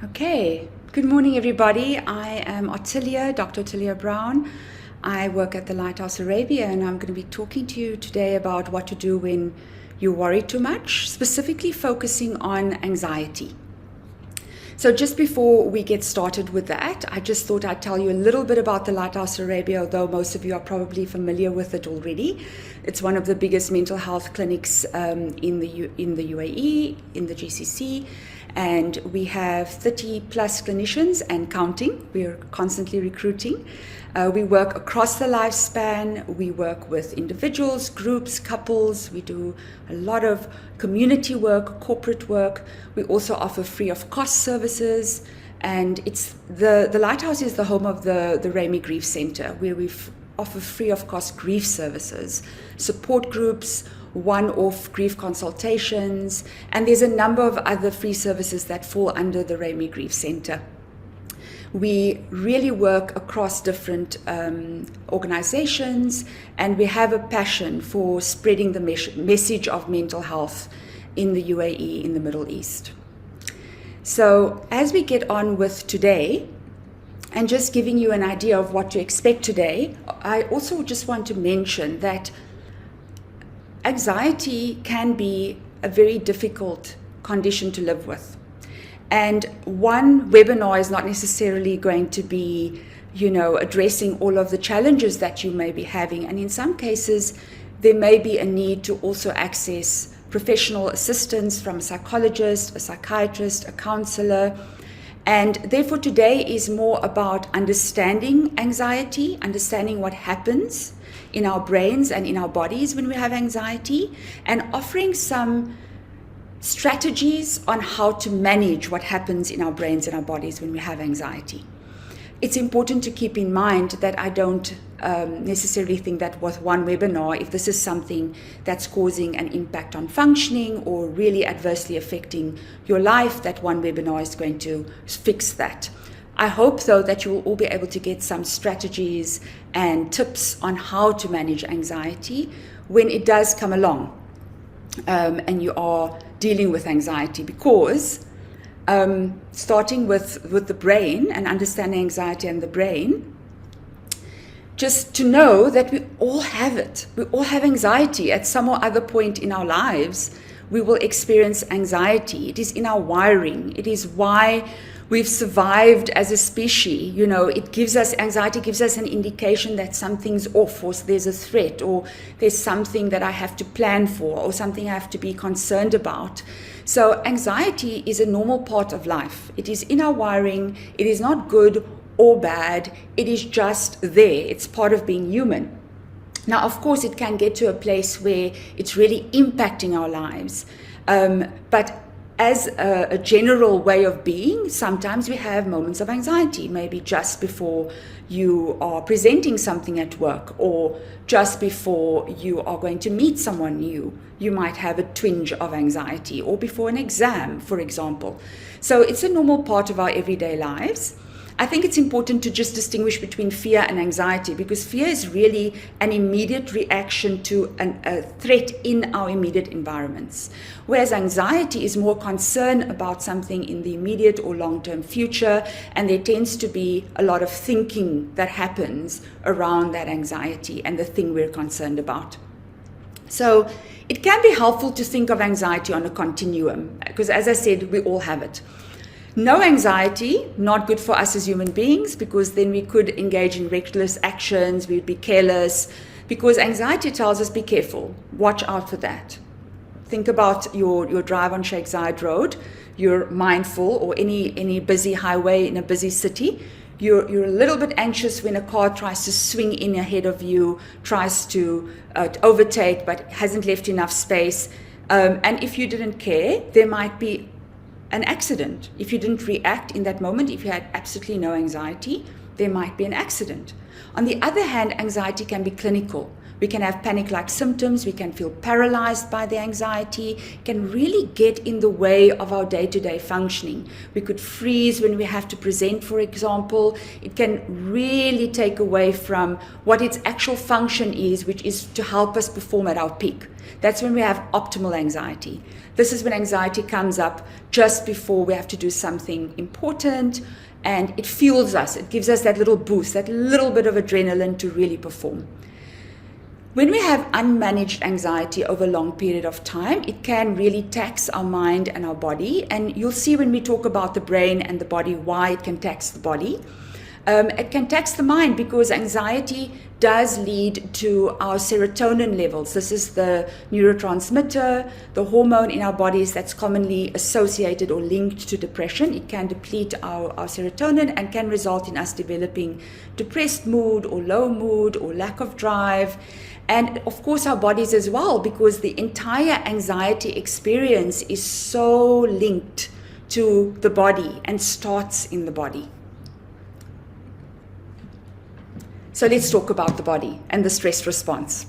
Okay, good morning everybody. I am Dr. Ottilia Brown. I work at the LightHouse Arabia and I'm going to be talking to you today about what to do when you worry too much, specifically focusing on anxiety. So just before we get started with that, I just thought I'd tell you a little bit about the LightHouse Arabia, although most of you are probably familiar with it already. It's one of the biggest mental health clinics in the UAE, in the GCC. And we have 30 plus clinicians and counting. We're constantly recruiting. We work across the lifespan. We work with individuals, groups, couples. We do a lot of community work, corporate work. We also offer free of cost services. And it's the Lighthouse is the home of the Ramey Grief Center, where we offer free of cost grief services, support groups, one-off grief consultations, and there's a number of other free services that fall under the Ramey Grief Center. We really work across different organizations, and we have a passion for spreading the message of mental health in the UAE, in the Middle East. So as we get on with today, and just giving you an idea of what to expect today, I also just want to mention that anxiety can be a very difficult condition to live with. And one webinar is not necessarily going to be, addressing all of the challenges that you may be having. And in some cases, there may be a need to also access professional assistance from a psychologist, a psychiatrist, a counselor. And therefore today is more about understanding anxiety, understanding what happens in our brains and in our bodies when we have anxiety, and offering some strategies on how to manage what happens in our brains and our bodies when we have anxiety. It's important to keep in mind that I don't necessarily think that with one webinar, if this is something that's causing an impact on functioning or really adversely affecting your life, that one webinar is going to fix that. I hope, though, that you will all be able to get some strategies and tips on how to manage anxiety when it does come along and you are dealing with anxiety, because starting with the brain and understanding anxiety and the brain, just to know that we all have it. We all have anxiety at some or other point in our lives. We will experience anxiety. It is in our wiring. It is why we've survived as a species. Anxiety gives us an indication that something's off, or there's a threat, or there's something that I have to plan for, or something I have to be concerned about. So anxiety is a normal part of life. It is in our wiring. It is not good or bad. It is just there. It's part of being human. Now, of course, it can get to a place where it's really impacting our lives. But as a general way of being, sometimes we have moments of anxiety, maybe just before you are presenting something at work, or just before you are going to meet someone new. You might have a twinge of anxiety, or before an exam, for example. So it's a normal part of our everyday lives. I think it's important to just distinguish between fear and anxiety, because fear is really an immediate reaction to a threat in our immediate environments, whereas anxiety is more concern about something in the immediate or long-term future, and there tends to be a lot of thinking that happens around that anxiety and the thing we're concerned about. So it can be helpful to think of anxiety on a continuum, because as I said, we all have it. No anxiety, not good for us as human beings, because then we could engage in reckless actions, we would be careless, because anxiety tells us be careful, watch out for that. Think about your drive on Sheikh Zayed Road. You're mindful, or any busy highway in a busy city. You're a little bit anxious when a car tries to swing in ahead of you, tries to overtake, but hasn't left enough space. And if you didn't care, there might be an accident. If you didn't react in that moment, if you had absolutely no anxiety, there might be an accident. On the other hand, anxiety can be clinical, We can have panic-like symptoms. We can feel paralyzed by the anxiety. It can really get in the way of our day-to-day functioning. We could freeze when we have to present, for example. It can really take away from what its actual function is, which is to help us perform at our peak. That's when we have optimal anxiety. This is when anxiety comes up just before we have to do something important, and it fuels us. It gives us that little boost, that little bit of adrenaline to really perform. When we have unmanaged anxiety over a long period of time, it can really tax our mind and our body. And you'll see when we talk about the brain and the body, why it can tax the body. It can tax the mind because anxiety does lead to our serotonin levels. This is the neurotransmitter, the hormone in our bodies that's commonly associated or linked to depression. It can deplete our serotonin and can result in us developing depressed mood or low mood or lack of drive. And of course our bodies as well, because the entire anxiety experience is so linked to the body and starts in the body. So let's talk about the body and the stress response.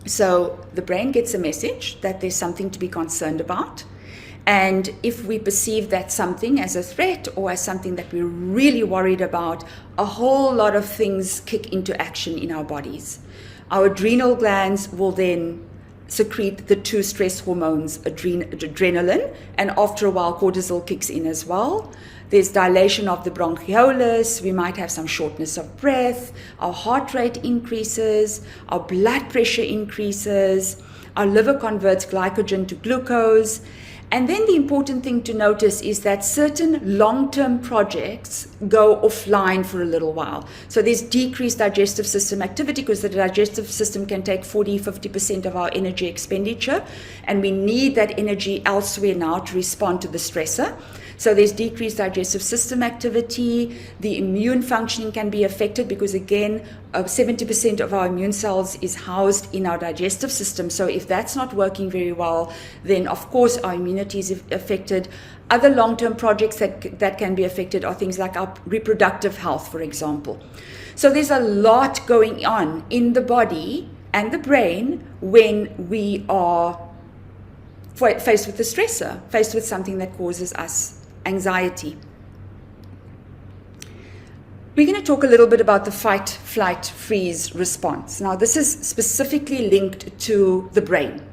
So the brain gets a message that there's something to be concerned about. And if we perceive that something as a threat or as something that we're really worried about, a whole lot of things kick into action in our bodies. Our adrenal glands will then secrete the two stress hormones, adrenaline, and after a while cortisol kicks in as well. There's dilation of the bronchioles, we might have some shortness of breath, our heart rate increases, our blood pressure increases, our liver converts glycogen to glucose. And then the important thing to notice is that certain long-term projects go offline for a little while. So there's decreased digestive system activity because the digestive system can take 40-50% of our energy expenditure, and we need that energy elsewhere now to respond to the stressor. So there's decreased digestive system activity. The immune functioning can be affected because, again, 70% of our immune cells is housed in our digestive system. So if that's not working very well, then of course our immunity is affected. Other long-term projects that can be affected are things like our reproductive health, for example. So there's a lot going on in the body and the brain when we are faced with the stressor, faced with something that causes us anxiety. We're going to talk a little bit about the fight, flight, freeze response. Now, this is specifically linked to the brain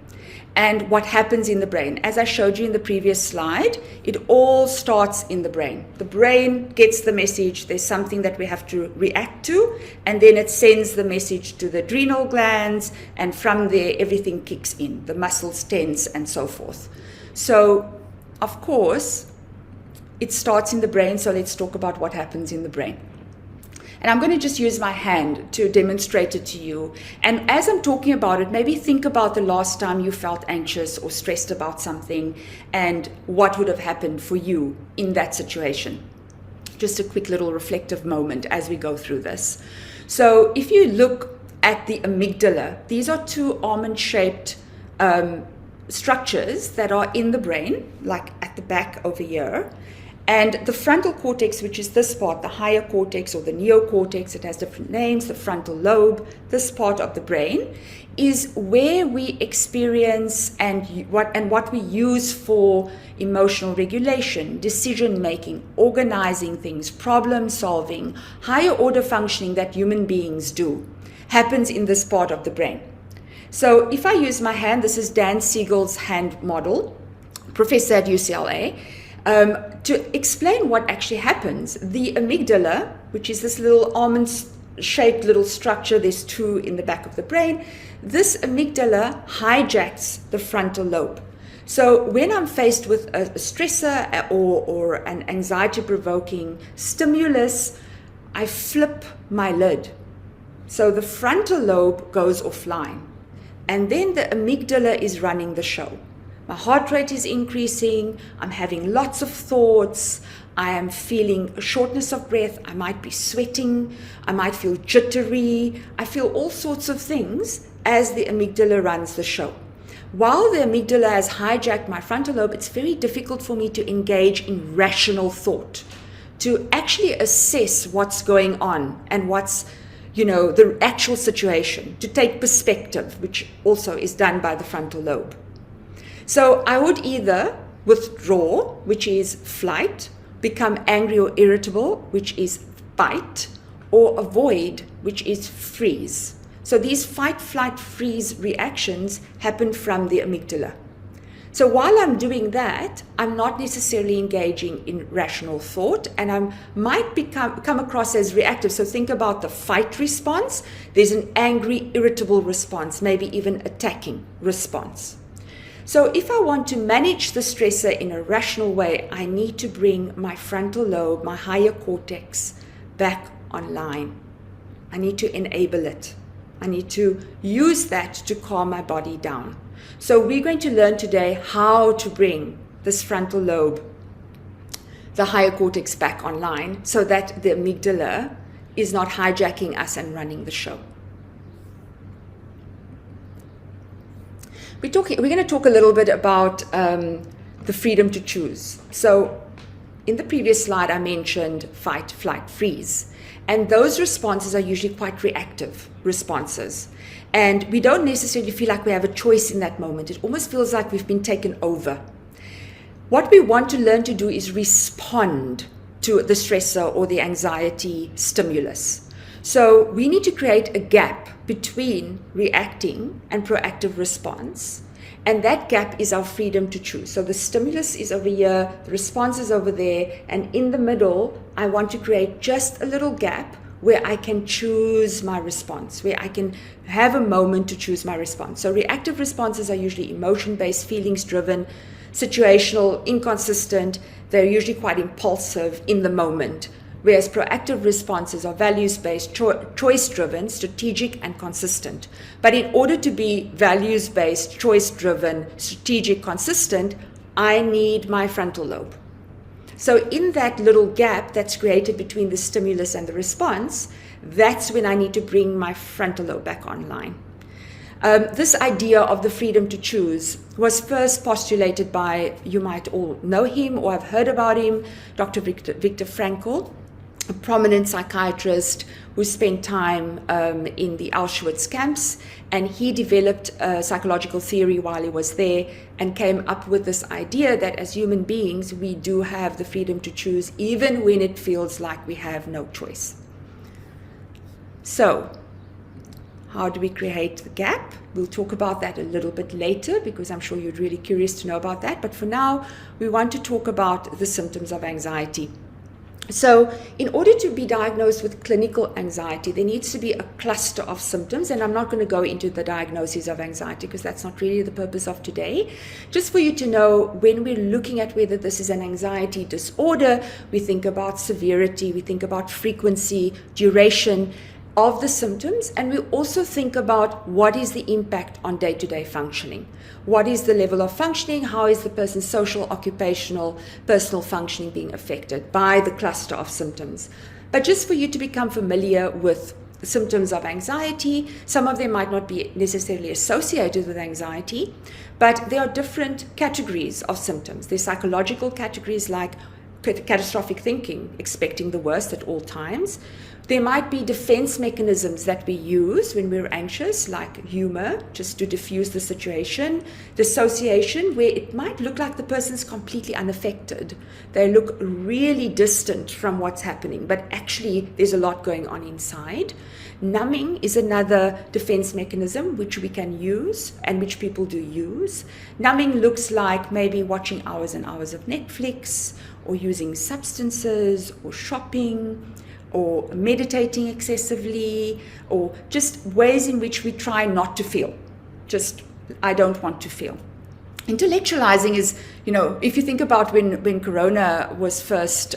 and what happens in the brain. As I showed you in the previous slide, it all starts in the brain. The brain gets the message, there's something that we have to react to, and then it sends the message to the adrenal glands, and from there everything kicks in. The muscles tense and so forth. So, of course, it starts in the brain, so let's talk about what happens in the brain. And I'm going to just use my hand to demonstrate it to you. And as I'm talking about it, maybe think about the last time you felt anxious or stressed about something and what would have happened for you in that situation. Just a quick little reflective moment as we go through this. So if you look at the amygdala, these are two almond-shaped structures that are in the brain, like at the back over here. And the frontal cortex, which is this part, the higher cortex or the neocortex, it has different names, the frontal lobe, this part of the brain, is where we experience and what we use for emotional regulation, decision making, organizing things, problem solving, higher order functioning that human beings do, happens in this part of the brain. So if I use my hand, this is Dan Siegel's hand model, professor at UCLA, to explain what actually happens. The amygdala, which is this little almond-shaped little structure, there's two in the back of the brain, this amygdala hijacks the frontal lobe. So when I'm faced with a stressor or an anxiety-provoking stimulus, I flip my lid. So the frontal lobe goes offline. And then the amygdala is running the show. My heart rate is increasing, I'm having lots of thoughts, I am feeling a shortness of breath, I might be sweating, I might feel jittery, I feel all sorts of things as the amygdala runs the show. While the amygdala has hijacked my frontal lobe, it's very difficult for me to engage in rational thought, to actually assess what's going on and what's the actual situation, to take perspective, which also is done by the frontal lobe. So I would either withdraw, which is flight, become angry or irritable, which is fight, or avoid, which is freeze. So these fight, flight, freeze reactions happen from the amygdala. So while I'm doing that, I'm not necessarily engaging in rational thought, and I might come across as reactive. So think about the fight response. There's an angry, irritable response, maybe even attacking response. So if I want to manage the stressor in a rational way, I need to bring my frontal lobe, my higher cortex, back online. I need to enable it. I need to use that to calm my body down. So we're going to learn today how to bring this frontal lobe, the higher cortex, back online so that the amygdala is not hijacking us and running the show. We're going to talk a little bit about the freedom to choose. So in the previous slide, I mentioned fight, flight, freeze. And those responses are usually quite reactive responses. And we don't necessarily feel like we have a choice in that moment. It almost feels like we've been taken over. What we want to learn to do is respond to the stressor or the anxiety stimulus. So we need to create a gap between reacting and proactive response. And that gap is our freedom to choose. So the stimulus is over here, the response is over there, and in the middle, I want to create just a little gap where I can choose my response, where I can have a moment to choose my response. So reactive responses are usually emotion-based, feelings-driven, situational, inconsistent. They're usually quite impulsive in the moment. Whereas proactive responses are values-based, choice-driven, strategic, and consistent. But in order to be values-based, choice-driven, strategic, consistent, I need my frontal lobe. So in that little gap that's created between the stimulus and the response, that's when I need to bring my frontal lobe back online. This idea of the freedom to choose was first postulated by, you might all know him or have heard about him, Dr. Viktor Frankl, a prominent psychiatrist who spent time in the Auschwitz camps, and he developed a psychological theory while he was there and came up with this idea that as human beings, we do have the freedom to choose even when it feels like we have no choice. So, how do we create the gap? We'll talk about that a little bit later because I'm sure you're really curious to know about that. But for now, we want to talk about the symptoms of anxiety. So in order to be diagnosed with clinical anxiety, there needs to be a cluster of symptoms. And I'm not going to go into the diagnosis of anxiety because that's not really the purpose of today. Just for you to know, when we're looking at whether this is an anxiety disorder, we think about severity, we think about frequency, duration of the symptoms, and we also think about what is the impact on day-to-day functioning. What is the level of functioning? How is the person's social, occupational, personal functioning being affected by the cluster of symptoms? But just for you to become familiar with symptoms of anxiety, some of them might not be necessarily associated with anxiety, but there are different categories of symptoms. There's psychological categories like catastrophic thinking, expecting the worst at all times. There might be defense mechanisms that we use when we're anxious, like humor, just to diffuse the situation. Dissociation, where it might look like the person's completely unaffected. They look really distant from what's happening, but actually there's a lot going on inside. Numbing is another defense mechanism which we can use and which people do use. Numbing looks like maybe watching hours and hours of Netflix, or using substances, or shopping, or meditating excessively, or just ways in which we try not to feel. Just, I don't want to feel. Intellectualizing is, if you think about when Corona was first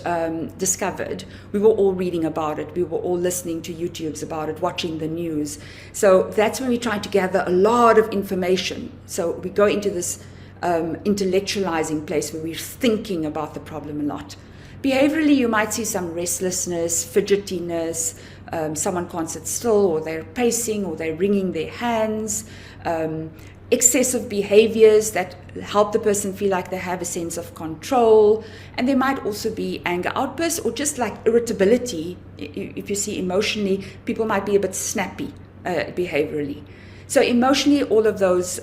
discovered, we were all reading about it. We were all listening to YouTubes about it, watching the news. So that's when we try to gather a lot of information. So we go into this intellectualizing place where we're thinking about the problem a lot. Behaviorally, you might see some restlessness, fidgetiness, someone can't sit still, or they're pacing, or they're wringing their hands. excessive behaviors that help the person feel like they have a sense of control. And there might also be anger outbursts or just like irritability. If you see emotionally, people might be a bit snappy behaviorally. So emotionally, all of those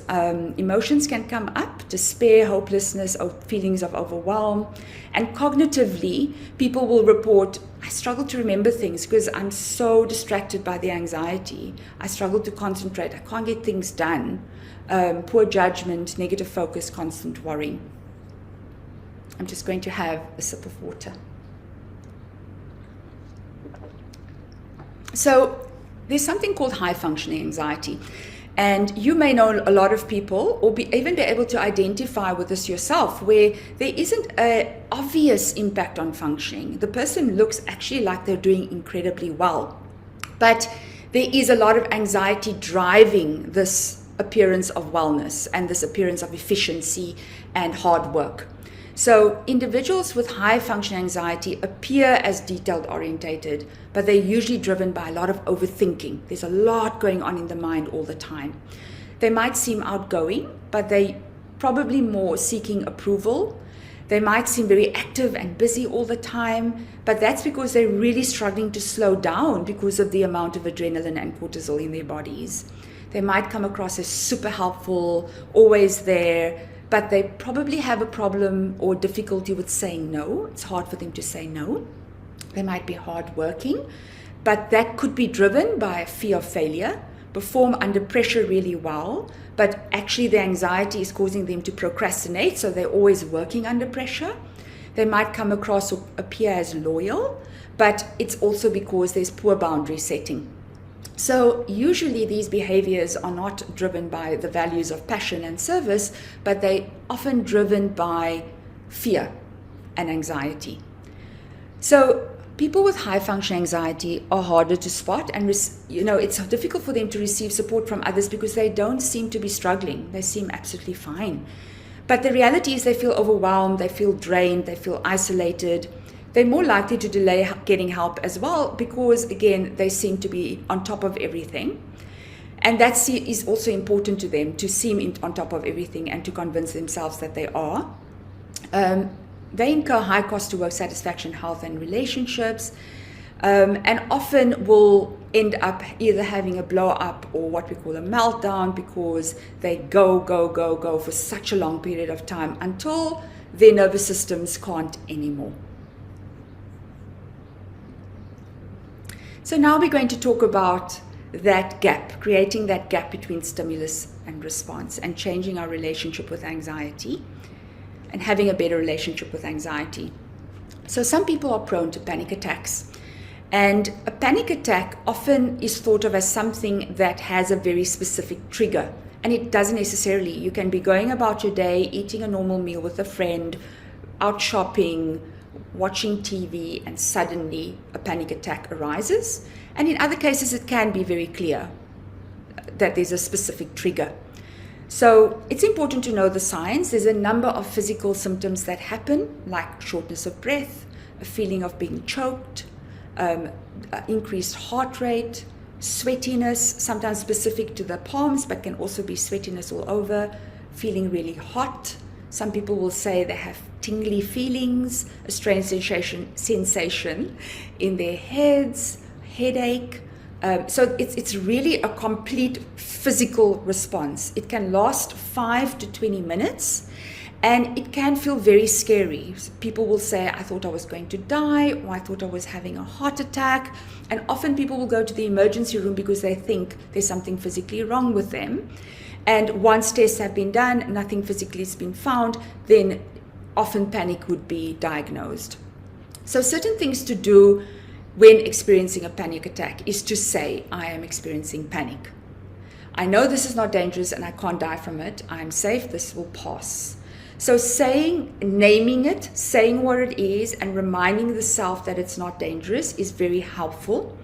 emotions can come up: despair, hopelessness, feelings of overwhelm. And cognitively, people will report, I struggle to remember things because I'm so distracted by the anxiety. I struggle to concentrate. I can't get things done. Poor judgment, negative focus, constant worry. I'm just going to have a sip of water. So there's something called high functioning anxiety. And you may know a lot of people, or even be able to identify with this yourself, where there isn't an obvious impact on functioning. The person looks actually like they're doing incredibly well, but there is a lot of anxiety driving this appearance of wellness and this appearance of efficiency and hard work. So individuals with high functioning anxiety appear as detailed orientated, but they're usually driven by a lot of overthinking. There's a lot going on in the mind all the time. They might seem outgoing, but they probably more seeking approval. They might seem very active and busy all the time, but that's because they're really struggling to slow down because of the amount of adrenaline and cortisol in their bodies. They might come across as super helpful, always there, but they probably have a problem or difficulty with saying no. It's hard for them to say no. They might be hardworking, but that could be driven by a fear of failure, perform under pressure really well, but actually the anxiety is causing them to procrastinate, so they're always working under pressure. They might come across or appear as loyal, but it's also because there's poor boundary setting. So usually these behaviors are not driven by the values of passion and service, but they often driven by fear and anxiety. So people with high functioning anxiety are harder to spot, and it's difficult for them to receive support from others because they don't seem to be struggling. They seem absolutely fine. But the reality is they feel overwhelmed, they feel drained, they feel isolated. They're more likely to delay getting help as well because, again, they seem to be on top of everything. And that is also important to them, to seem on top of everything and to convince themselves that they are. They incur high cost to work satisfaction, health, and relationships, and often will end up either having a blow up or what we call a meltdown because they go for such a long period of time until their nervous systems can't anymore. So now we're going to talk about that gap, creating that gap between stimulus and response, and changing our relationship with anxiety and having a better relationship with anxiety. So some people are prone to panic attacks, and a panic attack often is thought of as something that has a very specific trigger, and it doesn't necessarily. You can be going about your day, eating a normal meal with a friend, out shopping, watching TV, and suddenly a panic attack arises. And in other cases, it can be very clear that there's a specific trigger. So it's important to know the signs. There's a number of physical symptoms that happen, like shortness of breath, a feeling of being choked, increased heart rate, sweatiness, sometimes specific to the palms, but can also be sweatiness all over, feeling really hot. Some people will say they have tingly feelings, a strange sensation in their heads, headache. So it's really a complete physical response. It can last 5 to 20 minutes, and it can feel very scary. People will say, I thought I was going to die, or I thought I was having a heart attack. And often people will go to the emergency room because they think there's something physically wrong with them. And once tests have been done, nothing physically has been found, then often panic would be diagnosed. So certain things to do when experiencing a panic attack is to say, I am experiencing panic. I know this is not dangerous and I can't die from it. I'm safe, this will pass. So naming it, saying what it is, and reminding the self that it's not dangerous is very helpful.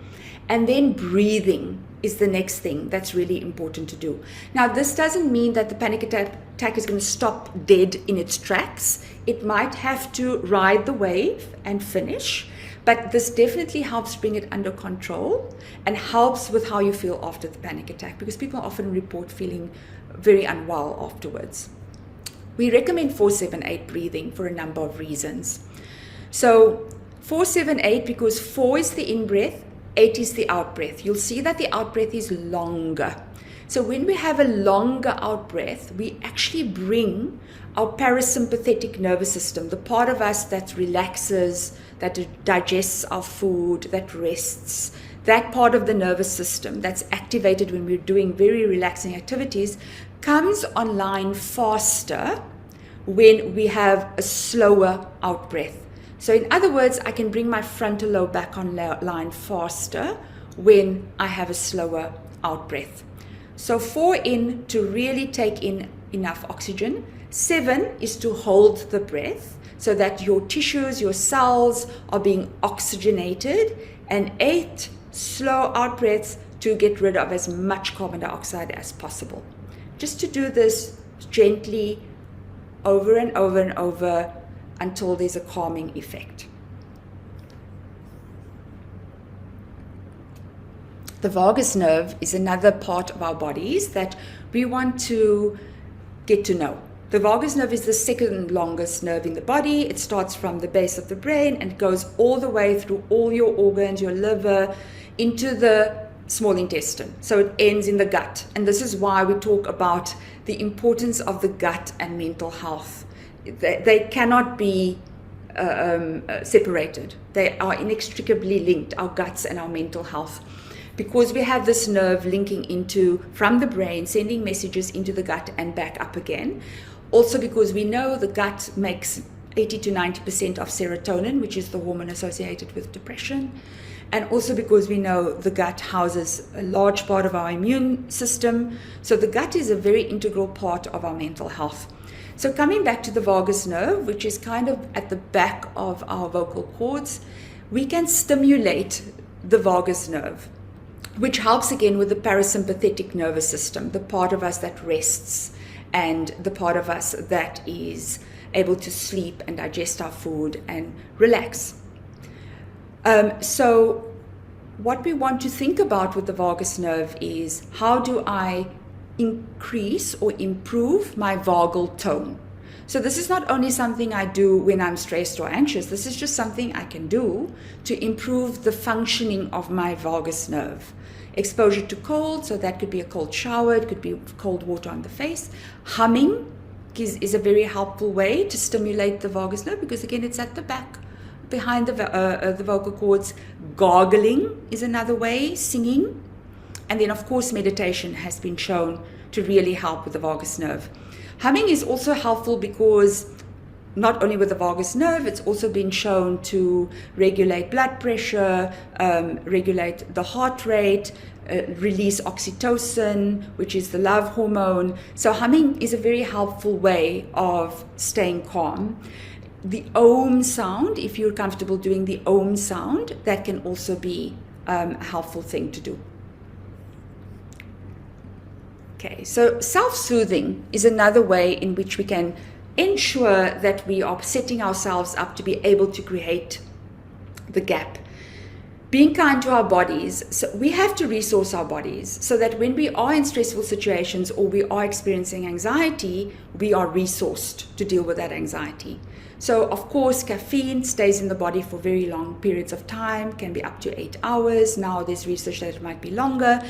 And then breathing is the next thing that's really important to do. Now, this doesn't mean that the panic attack is going to stop dead in its tracks. It might have to ride the wave and finish, But this definitely helps bring it under control and helps with how you feel after the panic attack, because people often report feeling very unwell afterwards. We recommend 4-7-8 breathing for a number of reasons. So 4-7-8, because 4 is the in-breath, 8 is the out-breath. You'll see that the out-breath is longer. So when we have a longer out-breath, we actually bring our parasympathetic nervous system, the part of us that relaxes, that digests our food, that rests, that part of the nervous system that's activated when we're doing very relaxing activities, comes online faster when we have a slower out-breath. So in other words, I can bring my frontal lobe back online faster when I have a slower out-breath. So 4 in to really take in enough oxygen. 7 is to hold the breath so that your tissues, your cells are being oxygenated. And 8, slow out breaths to get rid of as much carbon dioxide as possible. Just to do this gently over and over and over until there's a calming effect. The vagus nerve is another part of our bodies that we want to get to know. The vagus nerve is the second longest nerve in the body. It starts from the base of the brain and goes all the way through all your organs, your liver, into the small intestine. So it ends in the gut. And this is why we talk about the importance of the gut and mental health. They cannot be separated. They are inextricably linked, our guts and our mental health. Because we have this nerve linking into, from the brain, sending messages into the gut and back up again. Also because we know the gut makes 80 to 90% of serotonin, which is the hormone associated with depression. And also because we know the gut houses a large part of our immune system. So the gut is a very integral part of our mental health. So coming back to the vagus nerve, which is kind of at the back of our vocal cords, we can stimulate the vagus nerve, which helps again with the parasympathetic nervous system, the part of us that rests and the part of us that is able to sleep and digest our food and relax. So what we want to think about with the vagus nerve is, how do I increase or improve my vagal tone? So this is not only something I do when I'm stressed or anxious, this is just something I can do to improve the functioning of my vagus nerve. Exposure to cold, so that could be a cold shower, it could be cold water on the face. Humming is a very helpful way to stimulate the vagus nerve, because again it's at the back, behind the vocal cords. Gargling is another way, singing. And then of course meditation has been shown to really help with the vagus nerve. Humming is also helpful because not only with the vagus nerve, it's also been shown to regulate blood pressure, regulate the heart rate, release oxytocin, which is the love hormone. So humming is a very helpful way of staying calm. The Om sound, if you're comfortable doing the Om sound, that can also be a helpful thing to do. Okay, so self-soothing is another way in which we can ensure that we are setting ourselves up to be able to create the gap. Being kind to our bodies, so we have to resource our bodies so that when we are in stressful situations or we are experiencing anxiety, we are resourced to deal with that anxiety. So of course, caffeine stays in the body for very long periods of time, can be up to 8 hours. Now there's research that it might be longer.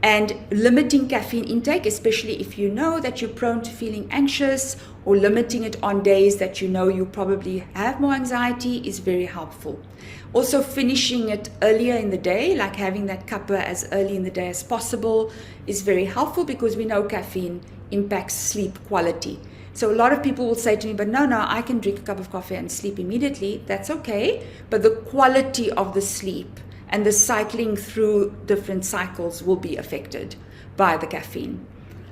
And limiting caffeine intake, especially if you know that you're prone to feeling anxious, or limiting it on days that you know you probably have more anxiety, is very helpful. Also finishing it earlier in the day, like having that cuppa as early in the day as possible, is very helpful because we know caffeine impacts sleep quality. So a lot of people will say to me, but no, I can drink a cup of coffee and sleep immediately. That's okay, but the quality of the sleep and the cycling through different cycles will be affected by the caffeine.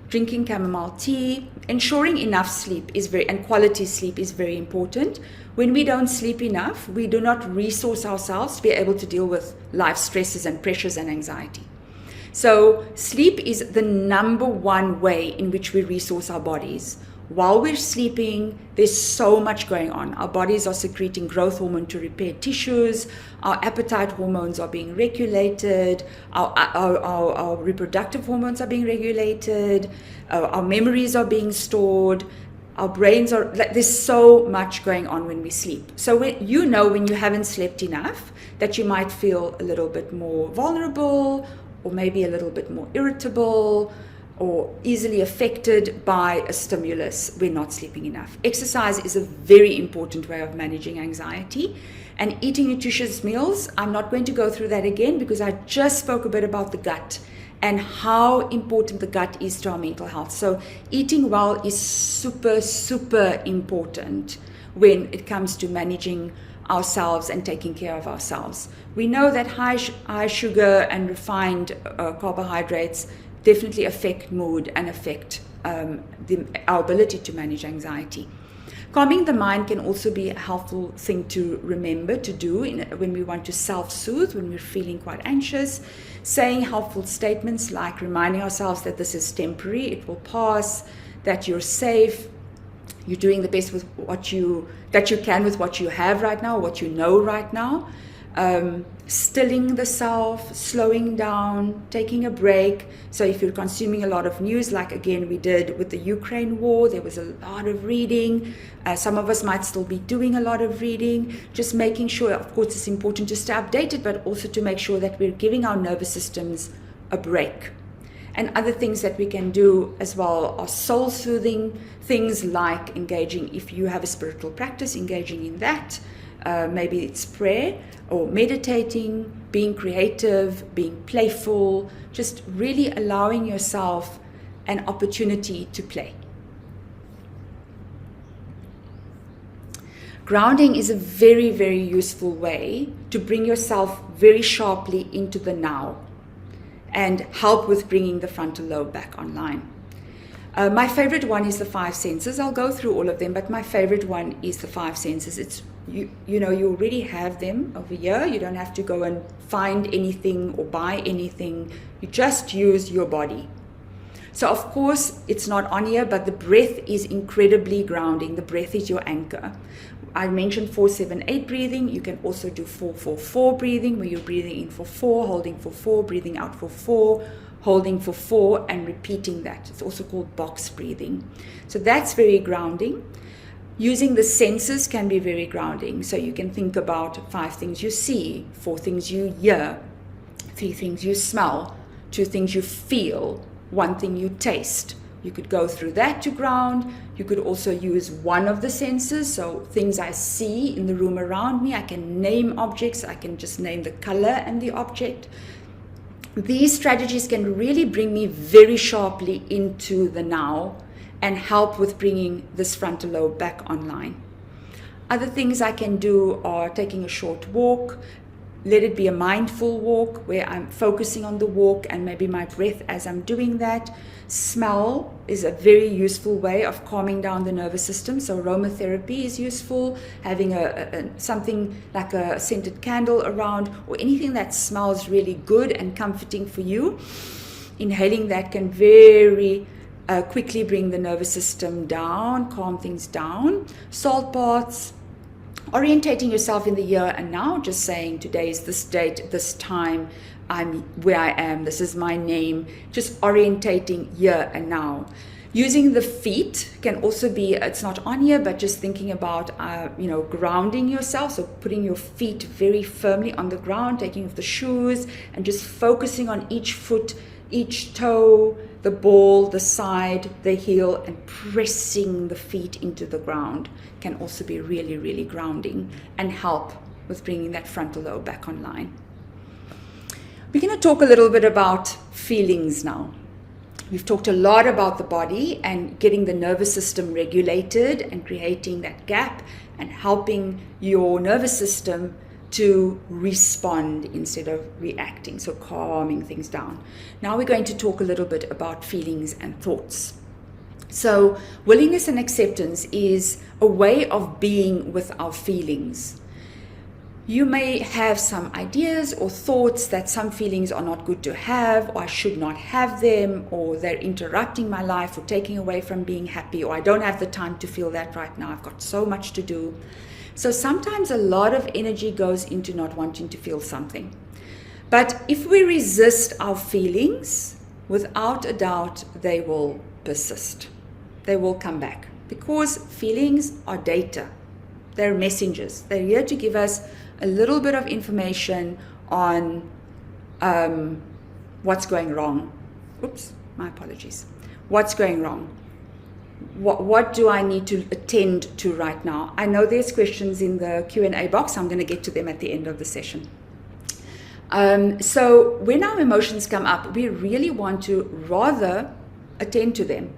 Drinking chamomile tea, ensuring enough sleep and quality sleep is very important. When we don't sleep enough, we do not resource ourselves to be able to deal with life stresses and pressures and anxiety. So sleep is the number one way in which we resource our bodies. while we're sleeping, there's so much going on. Our bodies are secreting growth hormone to repair tissues, our appetite hormones are being regulated, our reproductive hormones are being regulated, our memories are being stored, our brains are, there's so much going on when we sleep. So when you haven't slept enough, that you might feel a little bit more vulnerable, or maybe a little bit more irritable, or easily affected by a stimulus when not sleeping enough. Exercise is a very important way of managing anxiety. And eating nutritious meals, I'm not going to go through that again because I just spoke a bit about the gut and how important the gut is to our mental health. So eating well is super, super important when it comes to managing ourselves and taking care of ourselves. We know that high sugar and refined carbohydrates definitely affect mood and affect our ability to manage anxiety. Calming the mind can also be a helpful thing to remember to do when we want to self-soothe, when we're feeling quite anxious. Saying helpful statements like reminding ourselves that this is temporary, it will pass, that you're safe, you're doing the best with that you can with what you have right now, what you know right now. Stilling the self, slowing down, taking a break. So if you're consuming a lot of news, like again we did with the Ukraine war, there was a lot of reading. Some of us might still be doing a lot of reading. Just making sure, of course, it's important to stay updated, but also to make sure that we're giving our nervous systems a break. And other things that we can do as well are soul-soothing things like engaging, if you have a spiritual practice, engaging in that. Maybe it's prayer or meditating, being creative, being playful, just really allowing yourself an opportunity to play. Grounding is a very, very useful way to bring yourself very sharply into the now and help with bringing the frontal lobe back online. My favorite one is the 5 senses. I'll go through all of them, but my favorite one is the 5 senses. It's you already have them over here. You don't have to go and find anything or buy anything. You just use your body. So of course it's not on here, but the breath is incredibly grounding. The breath is your anchor. I mentioned 4-7-8 breathing. You can also do 4-4-4 breathing, where you're breathing in for 4, holding for 4, breathing out for 4, holding for 4, and repeating that. It's also called box breathing. So that's very grounding. Using the senses can be very grounding. So you can think about 5 things you see, 4 things you hear, 3 things you smell, 2 things you feel, 1 thing you taste. You could go through that to ground. You could also use one of the senses. So things I see in the room around me, I can name objects. I can just name the color and the object. These strategies can really bring me very sharply into the now and help with bringing this frontal lobe back online. Other things I can do are taking a short walk. Let it be a mindful walk where I'm focusing on the walk and maybe my breath as I'm doing that. Smell is a very useful way of calming down the nervous system. So aromatherapy is useful. Having something like a scented candle around, or anything that smells really good and comforting for you. Inhaling that can very quickly bring the nervous system down, calm things down. Salt baths. Orientating yourself in the here and now, just saying today is this date, this time, I'm where I am, this is my name, just orientating here and now. Using the feet can also be, it's not on here, but just thinking about, grounding yourself. So putting your feet very firmly on the ground, taking off the shoes and just focusing on each foot, each toe, the ball, the side, the heel, and pressing the feet into the ground can also be really, really grounding and help with bringing that frontal lobe back online. We're going to talk a little bit about feelings now. We've talked a lot about the body and getting the nervous system regulated and creating that gap and helping your nervous system to respond instead of reacting, so calming things down. Now we're going to talk a little bit about feelings and thoughts. So willingness and acceptance is a way of being with our feelings. You may have some ideas or thoughts that some feelings are not good to have, or I should not have them, or they're interrupting my life or taking away from being happy, or I don't have the time to feel that right now. I've got so much to do. So sometimes a lot of energy goes into not wanting to feel something. But if we resist our feelings, without a doubt, they will persist. They will come back, because feelings are data. They're messengers. They're here to give us a little bit of information on what's going wrong. Oops, my apologies. What's going wrong? What do I need to attend to right now? I know there's questions in the Q&A box. I'm going to get to them at the end of the session. So when our emotions come up, we really want to rather attend to them.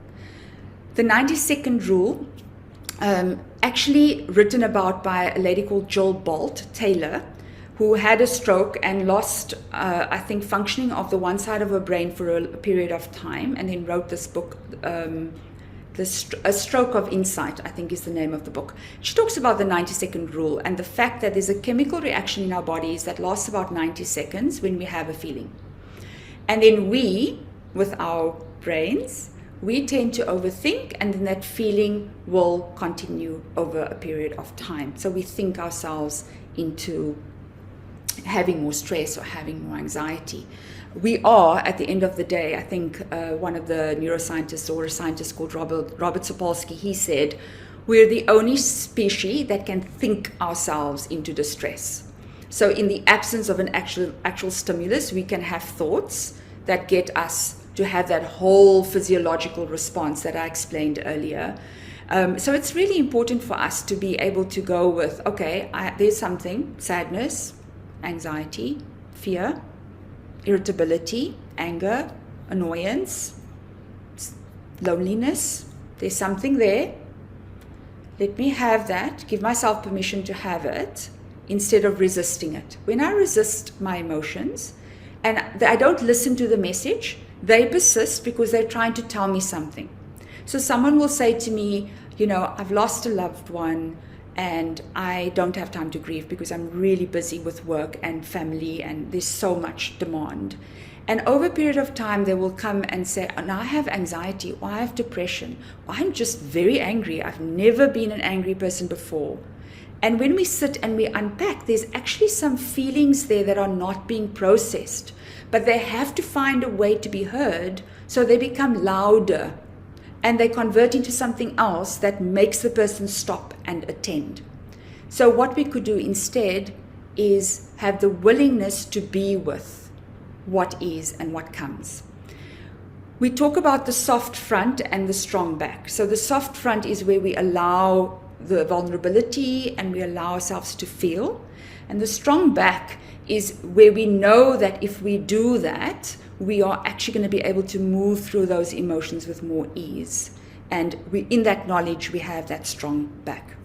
The 90-second rule, actually written about by a lady called Jill Bolt Taylor, who had a stroke and lost, I think, functioning of the one side of her brain for a period of time, and then wrote this book, A Stroke of Insight, I think is the name of the book. She talks about the 90-second rule and the fact that there's a chemical reaction in our bodies that lasts about 90 seconds when we have a feeling. And then we, with our brains, we tend to overthink, and then that feeling will continue over a period of time. So we think ourselves into having more stress or having more anxiety. We are, at the end of the day, I think one of the neuroscientists, or a scientist called Robert Sapolsky, he said, we're the only species that can think ourselves into distress. So in the absence of an actual stimulus, we can have thoughts that get us to have that whole physiological response that I explained earlier. So it's really important for us to be able to go with, okay, there's something, sadness, anxiety, fear, irritability, anger, annoyance, loneliness. There's something there. Let me have that, give myself permission to have it, instead of resisting it. When I resist my emotions and I don't listen to the message, they persist because they're trying to tell me something. So someone will say to me, you know, I've lost a loved one and I don't have time to grieve because I'm really busy with work and family and there's so much demand. And over a period of time, they will come and say, oh, now I have anxiety, or I have depression, or I'm just very angry. I've never been an angry person before. And when we sit and we unpack, there's actually some feelings there that are not being processed, but they have to find a way to be heard, so they become louder and they convert into something else that makes the person stop and attend. So what we could do instead is have the willingness to be with what is and what comes. We talk about the soft front and the strong back. So the soft front is where we allow the vulnerability and we allow ourselves to feel. And the strong back is where we know that if we do that, we are actually going to be able to move through those emotions with more ease. And in that knowledge, we have that strong back.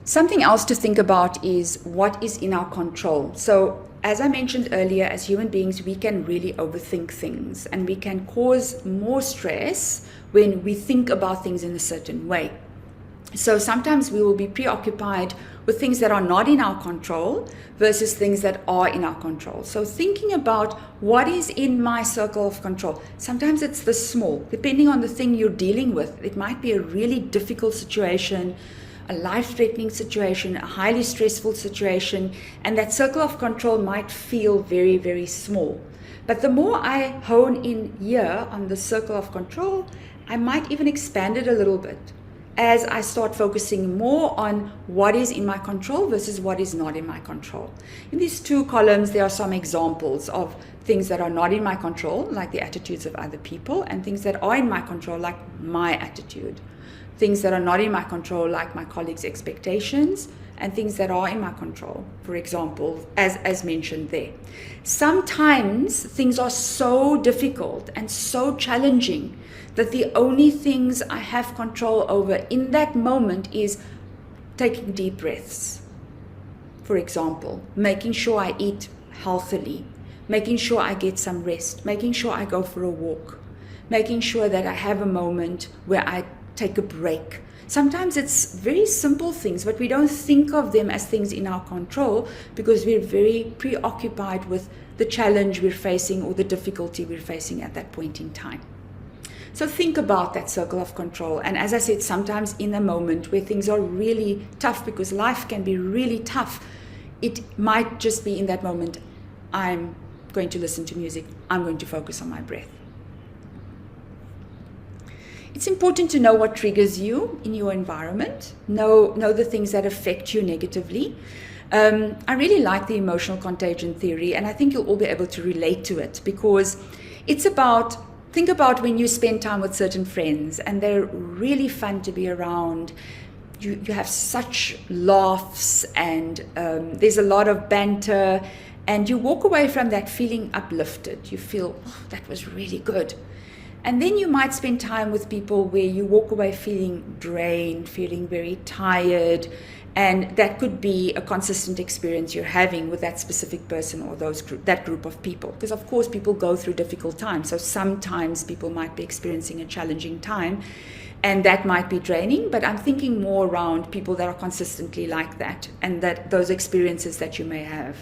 Something else to think about is what is in our control. So as I mentioned earlier, as human beings, we can really overthink things and we can cause more stress when we think about things in a certain way. So sometimes we will be preoccupied with things that are not in our control versus things that are in our control. So thinking about what is in my circle of control. Sometimes it's the small, depending on the thing you're dealing with. It might be a really difficult situation, a life-threatening situation, a highly stressful situation, and that circle of control might feel very, very small. But the more I hone in here on the circle of control, I might even expand it a little bit as I start focusing more on what is in my control versus what is not in my control. In these two columns, there are some examples of things that are not in my control, like the attitudes of other people, and things that are in my control, like my attitude. Things that are not in my control, like my colleagues' expectations, and things that are in my control, for example, as mentioned there. Sometimes things are so difficult and so challenging that the only things I have control over in that moment is taking deep breaths. For example, making sure I eat healthily, making sure I get some rest, making sure I go for a walk, making sure that I have a moment where I take a break, Sometimes it's very simple things, but we don't think of them as things in our control because we're very preoccupied with the challenge we're facing or the difficulty we're facing at that point in time. So think about that circle of control. And as I said, sometimes in a moment where things are really tough, because life can be really tough, it might just be in that moment, I'm going to listen to music, I'm going to focus on my breath. It's important to know what triggers you in your environment, know the things that affect you negatively. I really like the emotional contagion theory, and I think you'll all be able to relate to it, because it's about, think about when you spend time with certain friends and they're really fun to be around. You have such laughs and there's a lot of banter, and you walk away from that feeling uplifted. You feel, oh, that was really good. And then you might spend time with people where you walk away feeling drained, feeling very tired, and that could be a consistent experience you're having with that specific person or that group of people. Because of course people go through difficult times, so sometimes people might be experiencing a challenging time, and that might be draining, but I'm thinking more around people that are consistently like that, and that those experiences that you may have.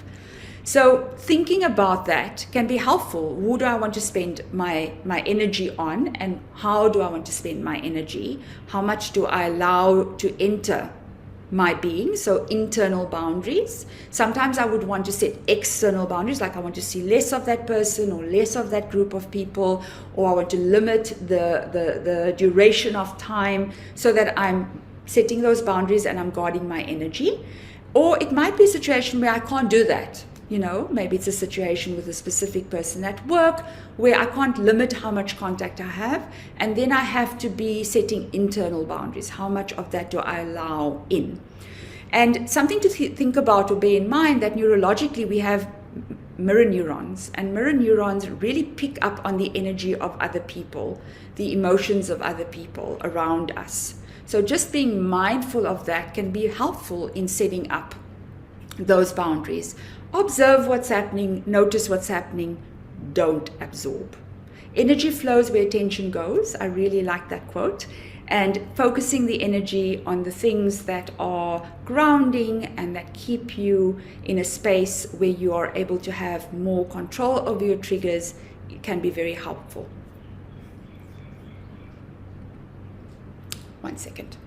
So thinking about that can be helpful. Who do I want to spend my energy on, and how do I want to spend my energy? How much do I allow to enter my being? So internal boundaries. Sometimes I would want to set external boundaries, like I want to see less of that person or less of that group of people, or I want to limit the duration of time so that I'm setting those boundaries and I'm guarding my energy. Or it might be a situation where I can't do that. You know, maybe it's a situation with a specific person at work where I can't limit how much contact I have, and then I have to be setting internal boundaries. How much of that do I allow in? And something to think about or bear in mind, that neurologically we have mirror neurons, and mirror neurons really pick up on the energy of other people, the emotions of other people around us. So just being mindful of that can be helpful in setting up those boundaries. Observe what's happening, notice what's happening, don't absorb. Energy flows where attention goes. I really like that quote. And focusing the energy on the things that are grounding and that keep you in a space where you are able to have more control over your triggers can be very helpful. 1 second.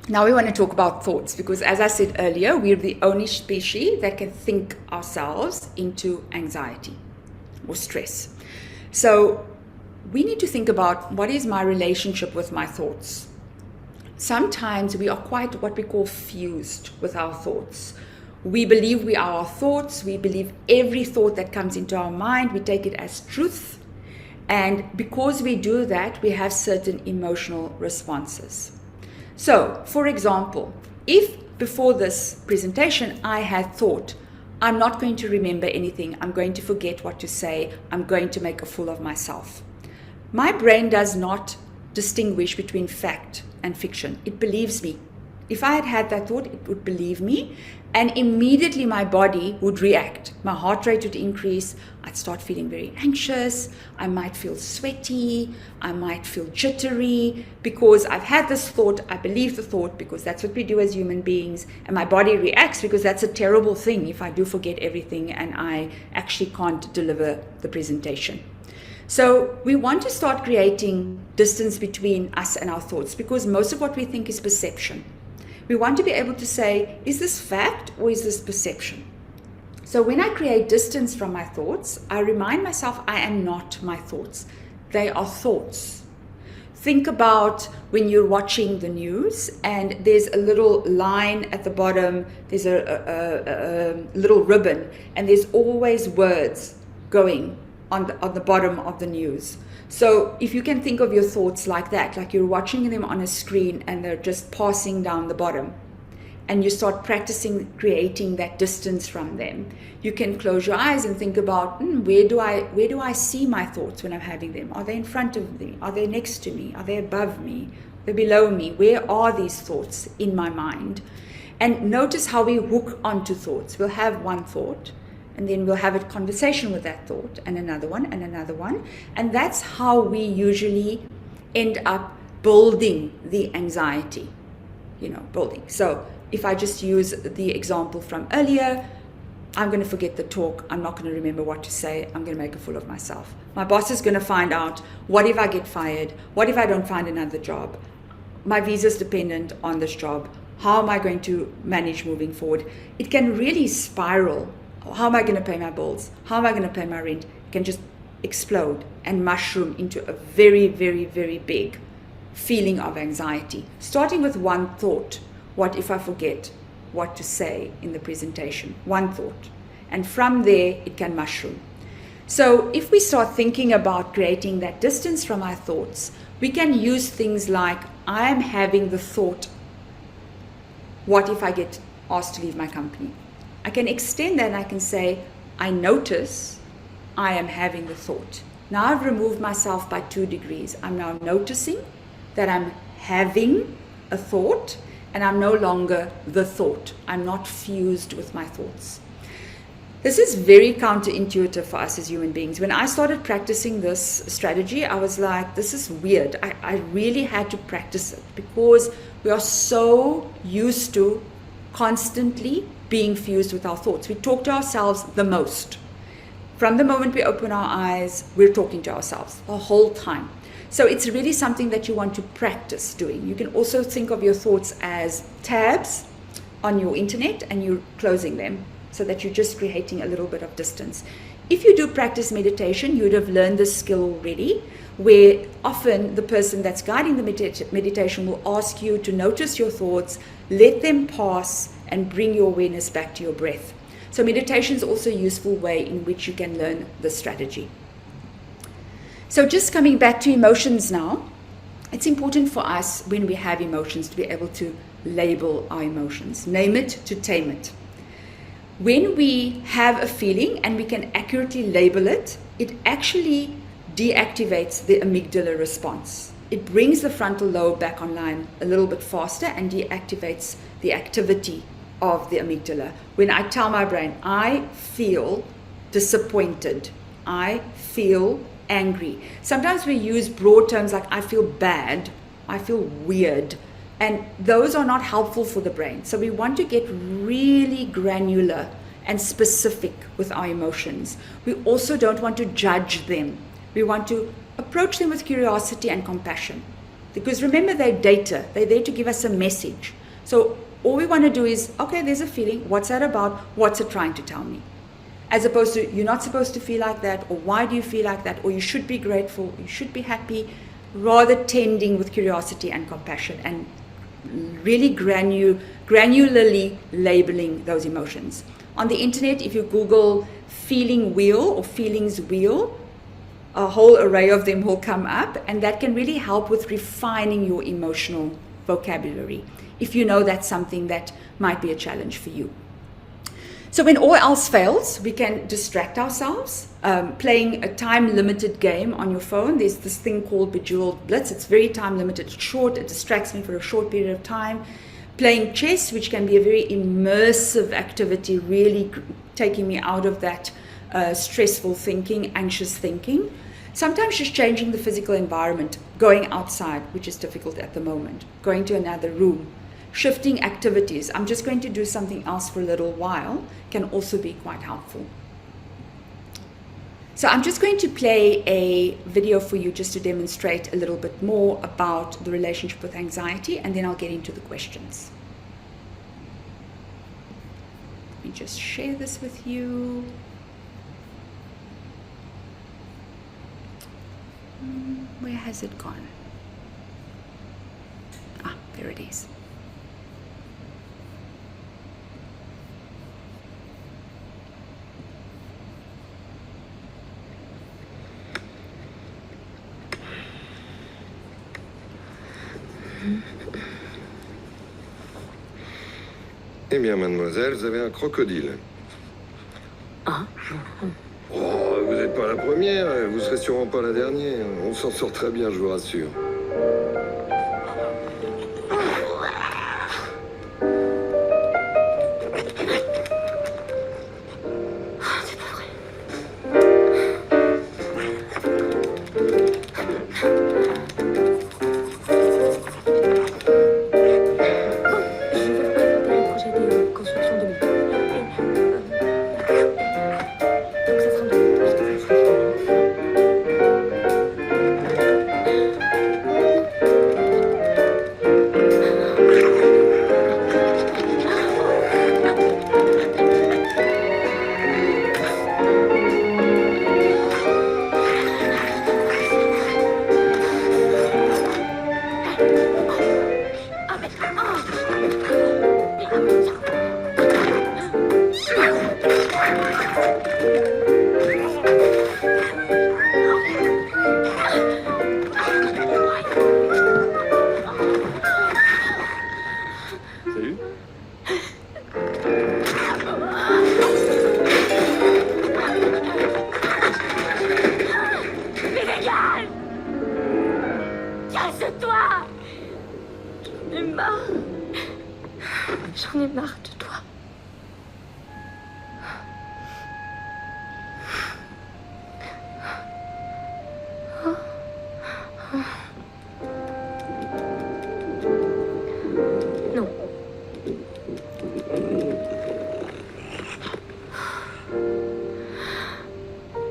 Now we want to talk about thoughts, because as I said earlier, we're the only species that can think ourselves into anxiety or stress. So we need to think about, what is my relationship with my thoughts? Sometimes we are quite what we call fused with our thoughts. We believe we are our thoughts. We believe every thought that comes into our mind, we take it as truth. And because we do that, we have certain emotional responses. So, for example, if before this presentation I had thought, I'm not going to remember anything, I'm going to forget what to say, I'm going to make a fool of myself, my brain does not distinguish between fact and fiction. It believes me. If I had had that thought, it would believe me, and immediately my body would react. My heart rate would increase, I'd start feeling very anxious, I might feel sweaty, I might feel jittery, because I've had this thought, I believe the thought, because that's what we do as human beings, and my body reacts because that's a terrible thing if I do forget everything and I actually can't deliver the presentation. So we want to start creating distance between us and our thoughts, because most of what we think is perception. We want to be able to say, is this fact or is this perception? So when I create distance from my thoughts, I remind myself I am not my thoughts. They are thoughts. Think about when you're watching the news and there's a little line at the bottom, there's a little ribbon, and there's always words going on the bottom of the news. So if you can think of your thoughts like that, like you're watching them on a screen and they're just passing down the bottom, and you start practicing creating that distance from them, you can close your eyes and think about, where do I see my thoughts when I'm having them? Are they in front of me? Are they next to me? Are they above me? Are they below me? Where are these thoughts in my mind? And notice how we hook onto thoughts. We'll have one thought, and then we'll have a conversation with that thought, and another one, and another one. And that's how we usually end up building the anxiety, building. So if I just use the example from earlier, I'm going to forget the talk. I'm not going to remember what to say. I'm going to make a fool of myself. My boss is going to find out, what if I get fired? What if I don't find another job? My visa is dependent on this job. How am I going to manage moving forward? It can really spiral. How am I going to pay my bills? How am I going to pay my rent? It can just explode and mushroom into a very, very, very big feeling of anxiety. Starting with one thought. What if I forget what to say in the presentation? One thought. And from there, it can mushroom. So if we start thinking about creating that distance from our thoughts, we can use things like, I am having the thought, what if I get asked to leave my company? I can extend that and I can say, I notice I am having the thought. Now I've removed myself by 2 degrees. I'm now noticing that I'm having a thought, and I'm no longer the thought. I'm not fused with my thoughts. This is very counterintuitive for us as human beings. When I started practicing this strategy, I was like, this is weird. I really had to practice it because we are so used to constantly being fused with our thoughts. We talk to ourselves the most. From the moment we open our eyes, we're talking to ourselves the whole time. So it's really something that you want to practice doing. You can also think of your thoughts as tabs on your internet, and you're closing them so that you're just creating a little bit of distance. If you do practice meditation, you would have learned this skill already, where often the person that's guiding the meditation will ask you to notice your thoughts, let them pass, and bring your awareness back to your breath. So meditation is also a useful way in which you can learn this strategy. So just coming back to emotions now, it's important for us when we have emotions to be able to label our emotions, name it to tame it. When we have a feeling and we can accurately label it, it actually deactivates the amygdala response. It brings the frontal lobe back online a little bit faster and deactivates the activity of the amygdala. When I tell my brain, I feel disappointed, I feel angry. Sometimes we use broad terms like I feel bad, I feel weird, and those are not helpful for the brain. So we want to get really granular and specific with our emotions. We also don't want to judge them. We want to approach them with curiosity and compassion. Because remember, they're data. They're there to give us a message. So all we want to do is, okay, there's a feeling. What's that about? What's it trying to tell me? As opposed to, you're not supposed to feel like that, or why do you feel like that, or you should be grateful, you should be happy, rather tending with curiosity and compassion and really granularly labeling those emotions. On the internet, if you Google feeling wheel or feelings wheel, a whole array of them will come up, and that can really help with refining your emotional vocabulary, if you know that's something that might be a challenge for you. So when all else fails, we can distract ourselves. Playing a time-limited game on your phone. There's this thing called Bejeweled Blitz. It's very time-limited. It's short. It distracts me for a short period of time. Playing chess, which can be a very immersive activity, really taking me out of that stressful thinking, anxious thinking. Sometimes just changing the physical environment, going outside, which is difficult at the moment, going to another room. Shifting activities, I'm just going to do something else for a little while, can also be quite helpful. So I'm just going to play a video for you just to demonstrate a little bit more about the relationship with anxiety, and then I'll get into the questions. Let me just share this with you. Where has it gone? Ah, there it is. Eh bien, mademoiselle, vous avez un crocodile. Ah. Oh, vous n'êtes pas la première, vous serez sûrement pas la dernière. On s'en sort très bien, je vous rassure. ai marre. J'en ai marre de toi. Non.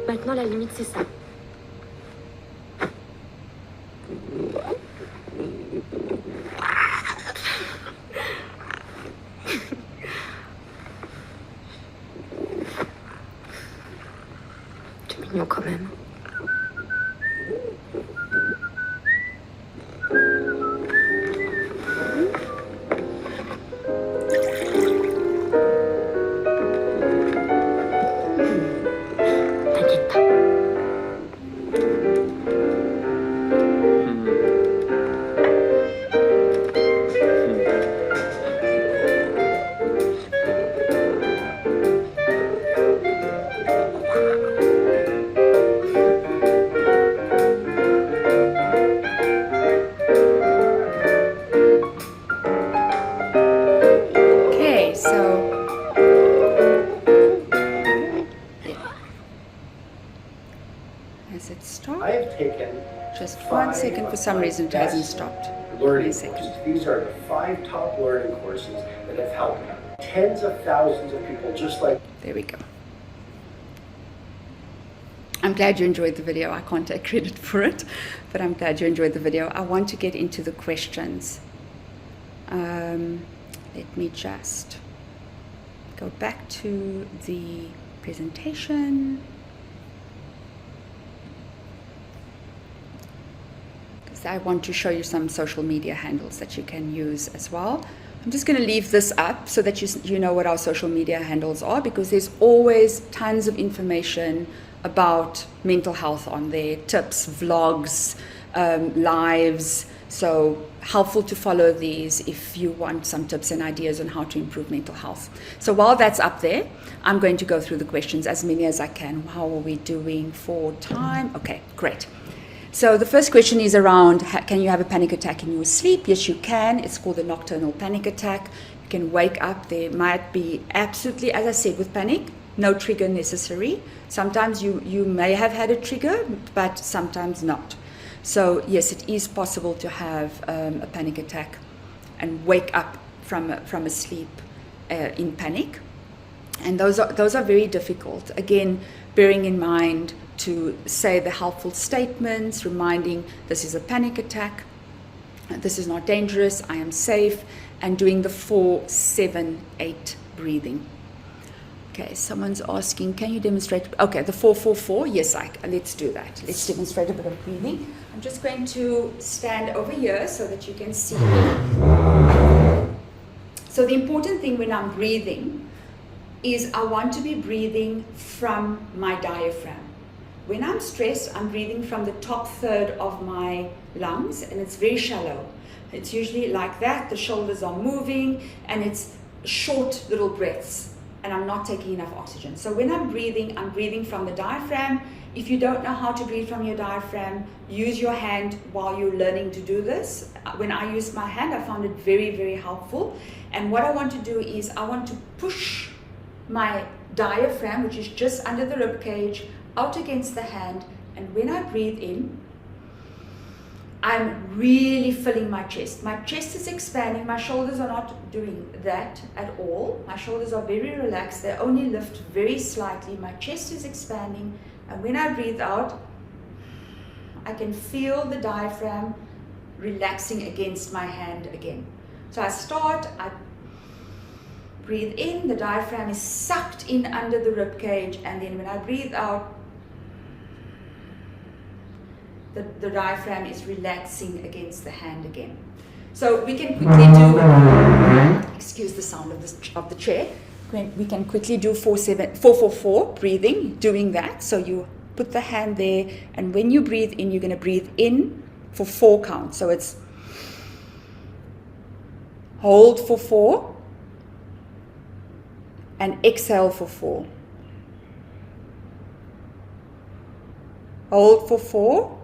Maintenant, la limite, c'est ça. C'est mignon quand même. T'inquiète pas. Okay, so has it stopped? I have taken Just 1 second. For some reason, it hasn't stopped. learning Wait a second. courses. These are the 5 top learning courses that have helped tens of thousands of people just like There we go. I'm glad you enjoyed the video. I can't take credit for it, but I'm glad you enjoyed the video. I want to get into the questions. Let me just go back to the presentation. Because I want to show you some social media handles that you can use as well. I'm just going to leave this up so that you know what our social media handles are, because there's always tons of information about mental health on there, tips, vlogs, lives. So helpful to follow these if you want some tips and ideas on how to improve mental health. So while that's up there, I'm going to go through the questions, as many as I can. How are we doing for time? Okay, great. So the first question is around, can you have a panic attack in your sleep? Yes, you can. It's called a nocturnal panic attack. You can wake up. There might be absolutely, as I said, with panic, no trigger necessary. Sometimes you may have had a trigger, but sometimes not. So yes, it is possible to have a panic attack and wake up from a sleep in panic. And those are very difficult. Again, bearing in mind to say the helpful statements, reminding this is a panic attack, this is not dangerous, I am safe, and doing the 4-7-8 breathing. Okay, someone's asking, can you demonstrate? Okay, the 4-4-4, yes, let's do that. Let's demonstrate a bit of breathing. I'm just going to stand over here so that you can see me. So the important thing when I'm breathing is I want to be breathing from my diaphragm. When I'm stressed, I'm breathing from the top third of my lungs, and it's very shallow. It's usually like that, the shoulders are moving, and it's short little breaths, and I'm not taking enough oxygen. So when I'm breathing from the diaphragm. If you don't know how to breathe from your diaphragm, use your hand while you're learning to do this. When I use my hand, I found it very, very helpful. And what I want to do is I want to push my diaphragm, which is just under the rib cage, out against the hand. And when I breathe in, I'm really filling my chest. My chest is expanding. My shoulders are not doing that at all. My shoulders are very relaxed. They only lift very slightly. My chest is expanding. And when I breathe out, I can feel the diaphragm relaxing against my hand again. So I start, I breathe in, the diaphragm is sucked in under the rib cage, and then when I breathe out, the diaphragm is relaxing against the hand again. So we can quickly do, excuse the sound of the chair, we can quickly do 4-4-4 breathing, doing that. So you put the hand there, and when you breathe in, you're going to breathe in for 4 counts. So it's hold for 4 and exhale for 4. Hold for 4.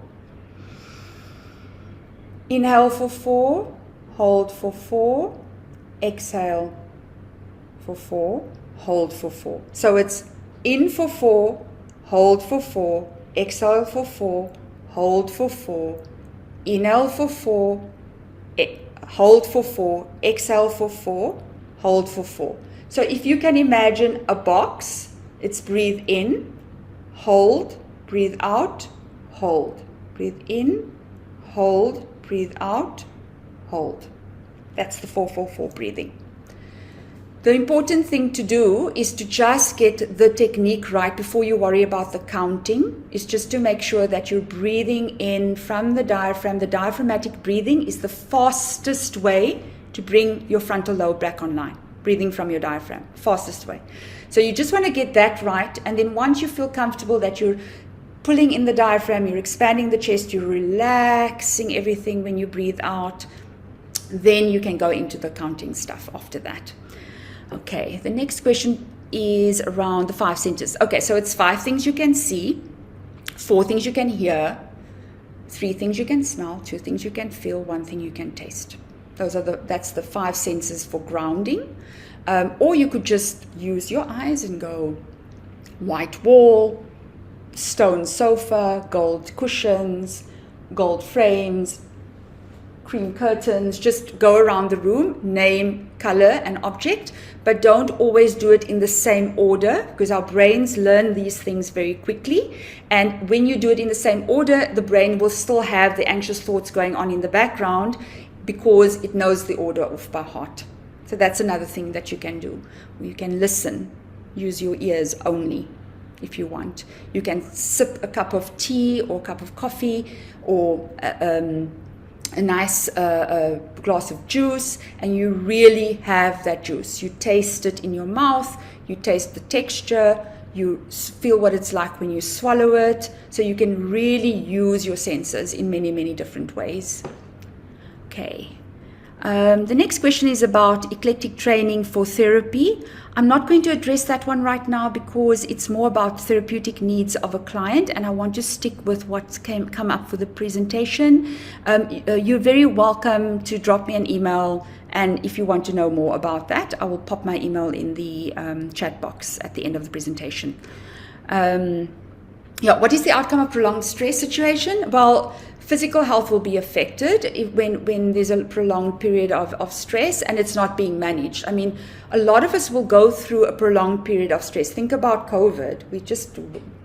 Inhale for 4. hold for 4, exhale for 4, hold for 4. So it's in for 4, hold for 4, exhale for 4, hold for 4, inhale for 4, hold for 4, exhale for 4, hold for 4. So if you can imagine a box, it's breathe in, hold, breathe out, hold. Breathe in, hold, breathe out, hold. That's the 4-4-4 breathing. The important thing to do is to just get the technique right before you worry about the counting, is just to make sure that you're breathing in from the diaphragm. The diaphragmatic breathing is the fastest way to bring your frontal lobe back online. Breathing from your diaphragm, fastest way. So you just want to get that right, and then once you feel comfortable that you're pulling in the diaphragm, you're expanding the chest, you're relaxing everything when you breathe out, then you can go into the counting stuff after that. Okay, the next question is around the 5 senses. Okay, so it's 5 things you can see, 4 things you can hear, 3 things you can smell, 2 things you can feel, 1 thing you can taste. That's the 5 senses for grounding. Or you could just use your eyes and go white wall, stone sofa, gold cushions, gold frames, cream curtains. Just go around the room, name, color, and object, but don't always do it in the same order, because our brains learn these things very quickly, and when you do it in the same order, the brain will still have the anxious thoughts going on in the background because it knows the order off by heart. So that's another thing that you can do. You can listen, use your ears only if you want. You can sip a cup of tea or a cup of coffee or a nice glass of juice, and you really have that juice. You taste it in your mouth, you taste the texture, you feel what it's like when you swallow it. So you can really use your senses in many, many different ways. Okay. The next question is about eclectic training for therapy. I'm not going to address that one right now because it's more about therapeutic needs of a client, and I want to stick with what's come up for the presentation. You're very welcome to drop me an email, and if you want to know more about that, I will pop my email in the chat box at the end of the presentation. What is the outcome of prolonged stress situation? Well, physical health will be affected when there's a prolonged period of stress and it's not being managed. I mean, a lot of us will go through a prolonged period of stress. Think about COVID. We've just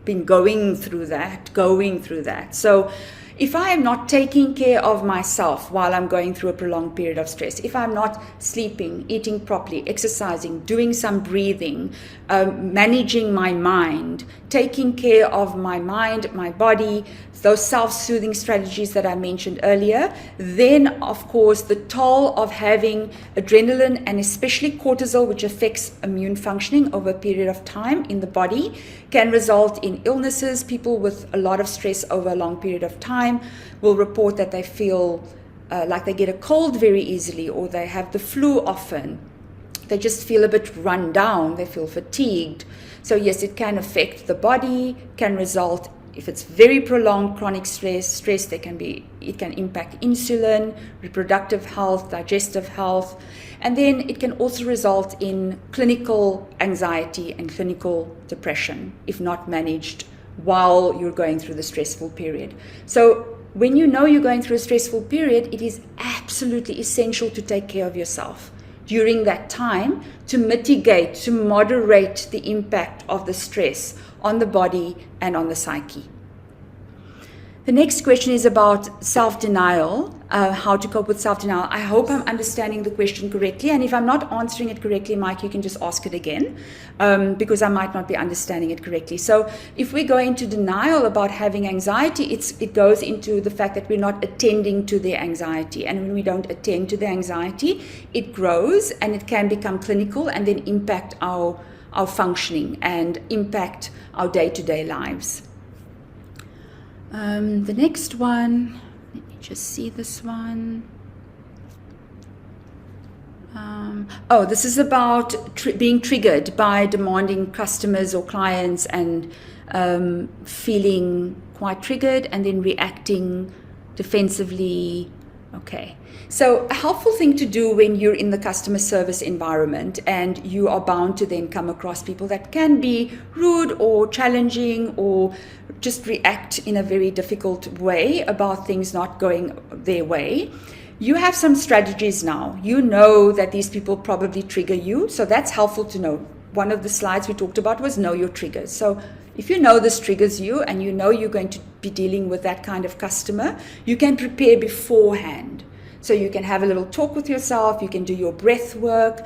been going through that. So if I am not taking care of myself while I'm going through a prolonged period of stress, if I'm not sleeping, eating properly, exercising, doing some breathing, managing my mind, taking care of my mind, my body, those self-soothing strategies that I mentioned earlier, then of course the toll of having adrenaline and especially cortisol, which affects immune functioning over a period of time in the body, can result in illnesses. People with a lot of stress over a long period of time will report that they feel like they get a cold very easily, or they have the flu often. They just feel a bit run down, they feel fatigued. So yes, it can affect the body, can result, if it's very prolonged chronic stress, it can impact insulin, reproductive health, digestive health, and then it can also result in clinical anxiety and clinical depression if not managed while you're going through the stressful period. So when you know you're going through a stressful period, it is absolutely essential to take care of yourself during that time to mitigate, to moderate the impact of the stress on the body and on the psyche. The next question is about self-denial, how to cope with self-denial. I hope I'm understanding the question correctly, and if I'm not answering it correctly, Mike, you can just ask it again, because I might not be understanding it correctly. So if we go into denial about having anxiety, it goes into the fact that we're not attending to the anxiety, and when we don't attend to the anxiety, it grows and it can become clinical and then impact our functioning and impact our day-to-day lives. The next one, let me just see this one. This is about being triggered by demanding customers or clients and feeling quite triggered and then reacting defensively, Okay, so a helpful thing to do when you're in the customer service environment and you are bound to then come across people that can be rude or challenging or just react in a very difficult way about things not going their way. You have some strategies now. You know that these people probably trigger you, so that's helpful to know. One of the slides we talked about was know your triggers. So if you know this triggers you and you know you're going to be dealing with that kind of customer, you can prepare beforehand. So you can have a little talk with yourself, you can do your breath work,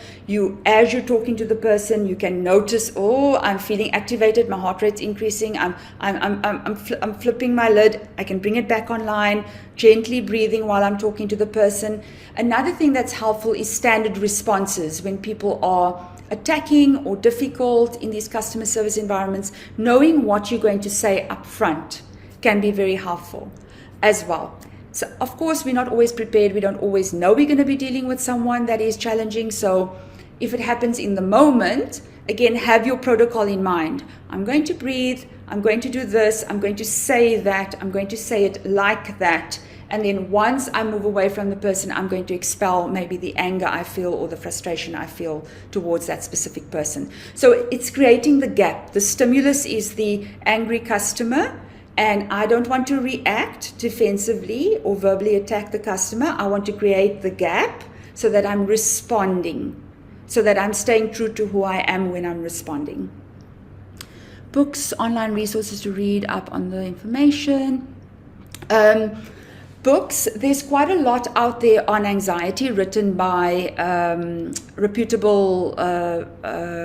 as you're talking to the person, you can notice, oh, I'm feeling activated, my heart rate's increasing, I'm flipping my lid, I can bring it back online, gently breathing while I'm talking to the person. Another thing that's helpful is standard responses when people are attacking or difficult in these customer service environments. Knowing what you're going to say up front can be very helpful as well. So of course we're not always prepared, we don't always know we're going to be dealing with someone that is challenging, so if it happens in the moment, again, have your protocol in mind. I'm going to breathe, I'm going to do this, I'm going to say that, I'm going to say it like that, and then once I move away from the person, I'm going to expel maybe the anger I feel or the frustration I feel towards that specific person. So it's creating the gap. The stimulus is the angry customer, and I don't want to react defensively or verbally attack the customer. I want to create the gap so that I'm responding, so that I'm staying true to who I am when I'm responding. Books, online resources to read up on the information. Books, there's quite a lot out there on anxiety written by reputable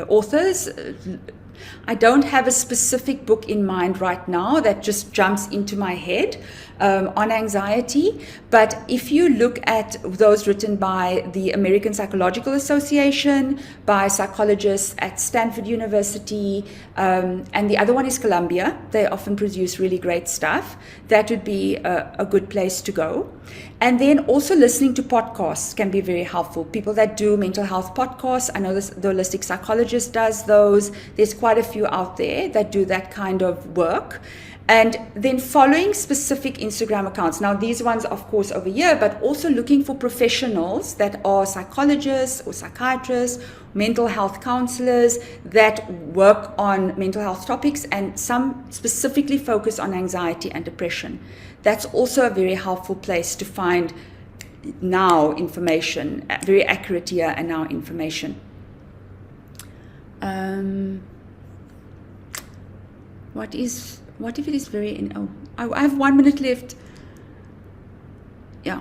authors. I don't have a specific book in mind right now that just jumps into my head on anxiety, but if you look at those written by the American Psychological Association, by psychologists at Stanford University, and the other one is Columbia, they often produce really great stuff. That would be a good place to go. And then also listening to podcasts can be very helpful. People that do mental health podcasts, I know the Holistic Psychologist does those. There's quite a few out there that do that kind of work. And then following specific Instagram accounts. Now these ones, of course, over here, but also looking for professionals that are psychologists or psychiatrists, mental health counselors that work on mental health topics, and some specifically focus on anxiety and depression. That's also a very helpful place to find now information, very accurate here and now information. What if it is very, I have 1 minute left. Yeah.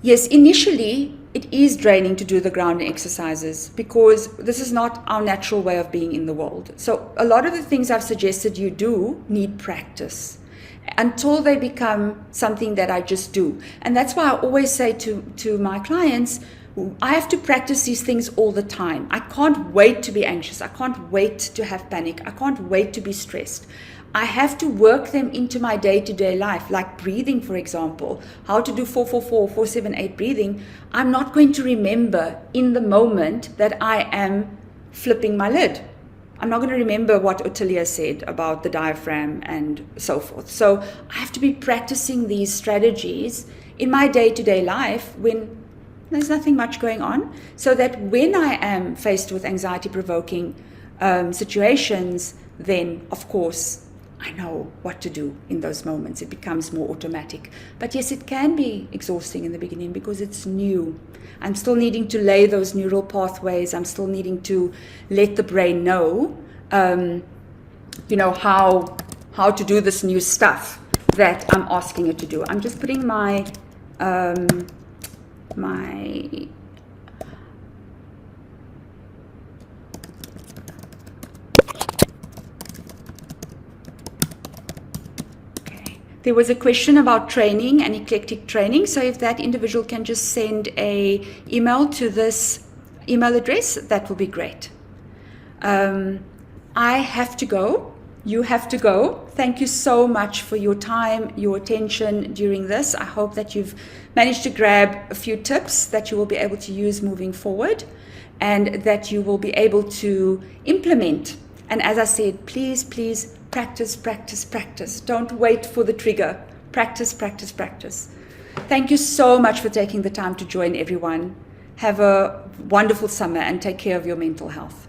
Yes, initially it is draining to do the grounding exercises because this is not our natural way of being in the world. So a lot of the things I've suggested you do need practice until they become something that I just do. And that's why I always say to my clients, I have to practice these things all the time. I can't wait to be anxious. I can't wait to have panic. I can't wait to be stressed. I have to work them into my day-to-day life, like breathing, for example, how to do 4-4-4, 4-7-8 breathing. I'm not going to remember in the moment that I am flipping my lid. I'm not going to remember what Ottilia said about the diaphragm and so forth. So I have to be practicing these strategies in my day-to-day life when there's nothing much going on, so that when I am faced with anxiety-provoking situations, then, of course, I know what to do in those moments. It becomes more automatic. But yes, it can be exhausting in the beginning because it's new. I'm still needing to lay those neural pathways. I'm still needing to let the brain know, how to do this new stuff that I'm asking it to do. I'm just putting my There was a question about training and eclectic training. So if that individual can just send an email to this email address, that will be great. I have to go. You have to go. Thank you so much for your time, your attention during this. I hope that you've managed to grab a few tips that you will be able to use moving forward and that you will be able to implement. And as I said, please, practice, practice, practice. Don't wait for the trigger. Practice, practice, practice. Thank you so much for taking the time to join, everyone. Have a wonderful summer and take care of your mental health.